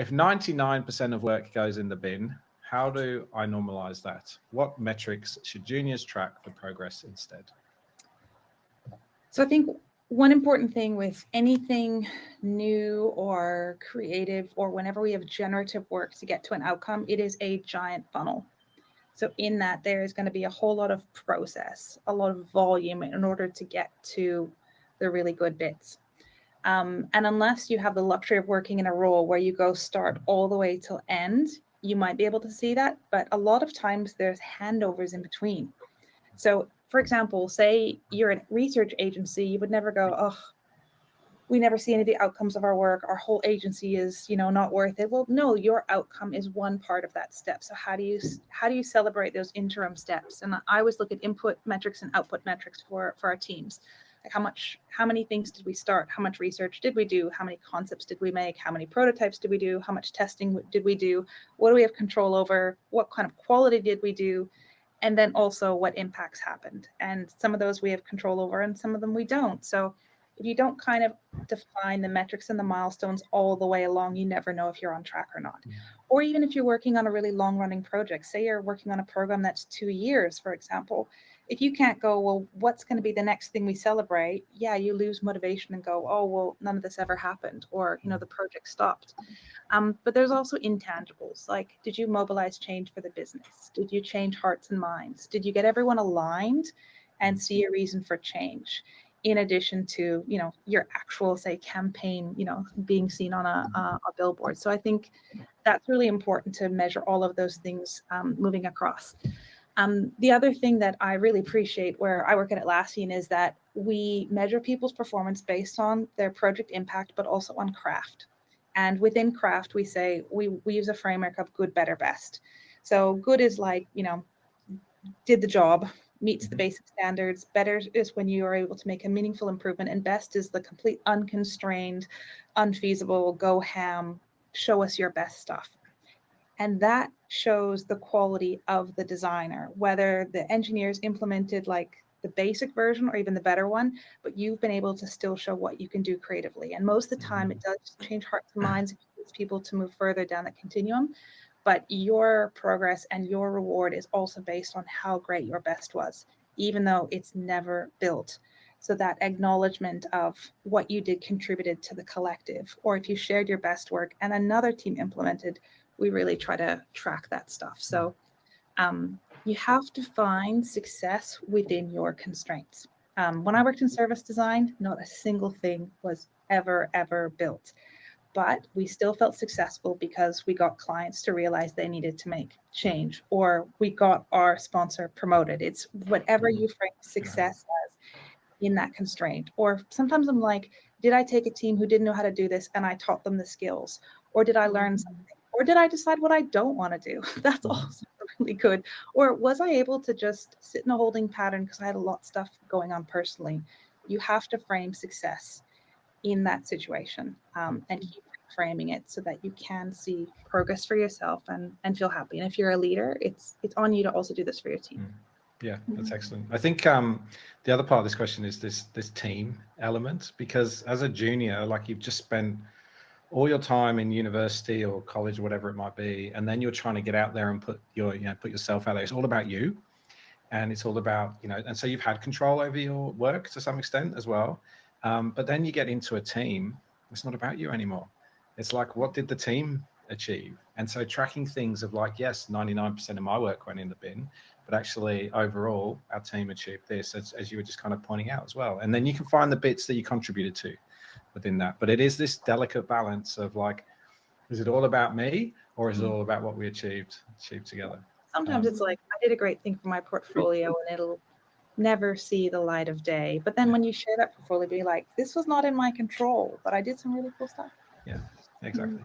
if 99% of work goes in the bin, how do I normalize that? What metrics should juniors track for progress instead? So I think one important thing with anything new or creative, or whenever we have generative work to get to an outcome, it is a giant funnel. So in that, there is going to be a whole lot of process, a lot of volume in order to get to the really good bits. And unless you have the luxury of working in a role where you go start all the way till end, you might be able to see that. But a lot of times there's handovers in between. So, for example, say you're a research agency, you would never go, oh, we never see any of the outcomes of our work. Our whole agency is, not worth it. Well, no, your outcome is one part of that step. So how do you celebrate those interim steps? And I always look at input metrics and output metrics for our teams. Like how many things did we start? How much research did we do? How many concepts did we make? How many prototypes did we do? How much testing did we do? What do we have control over? What kind of quality did we do? And then also what impacts happened. And some of those we have control over and some of them we don't. So if you don't kind of define the metrics and the milestones all the way along, you never know if you're on track or not. Or even if you're working on a really long running project, say you're working on a program that's 2 years, for example, if you can't go, well, what's going to be the next thing we celebrate? Yeah, you lose motivation and go, oh, well, none of this ever happened, or, the project stopped. But there's also intangibles, like, did you mobilize change for the business? Did you change hearts and minds? Did you get everyone aligned and see a reason for change? In addition to, your actual, say, campaign, being seen on a billboard. So I think that's really important to measure all of those things moving across. The other thing that I really appreciate where I work at Atlassian is that we measure people's performance based on their project impact, but also on craft. And within craft, we say we use a framework of good, better, best. So good is like, did the job, meets the basic standards. Better is when you are able to make a meaningful improvement. And best is the complete unconstrained, unfeasible, go ham, show us your best stuff. And that shows the quality of the designer, whether the engineers implemented like the basic version or even the better one, but you've been able to still show what you can do creatively. And most of the time it does change hearts and minds. It gets people to move further down the continuum. But your progress and your reward is also based on how great your best was, even though it's never built. So that acknowledgement of what you did contributed to the collective, or if you shared your best work and another team implemented, we really try to track that stuff. So you have to find success within your constraints. When I worked in service design, not a single thing was ever built. But we still felt successful because we got clients to realize they needed to make change, or we got our sponsor promoted. It's whatever you frame success as in that constraint. Or sometimes I'm like, did I take a team who didn't know how to do this and I taught them the skills? Or did I learn something? Or did I decide what I don't want to do? That's also really good. Or was I able to just sit in a holding pattern because I had a lot of stuff going on personally? You have to frame success in that situation and keep framing it so that you can see progress for yourself and feel happy. And if you're a leader, it's on you to also do this for your team. Yeah, that's excellent. I think the other part of this question is this team element, because as a junior, like you've just spent all your time in university or college or whatever it might be, and then you're trying to get out there and put yourself out there. It's all about you, and it's all about, and so you've had control over your work to some extent as well. But then you get into a team, it's not about you anymore. It's like, what did the team achieve? And so tracking things of like, yes, 99% of my work went in the bin, but actually overall our team achieved this, as you were just kind of pointing out as well. And then you can find the bits that you contributed to within that. But it is this delicate balance of like, is it all about me or is it all about what we achieved together? Sometimes it's like, I did a great thing for my portfolio and it'll never see the light of day. But then when you share that portfolio, be like, this was not in my control, but I did some really cool stuff. Yeah, exactly.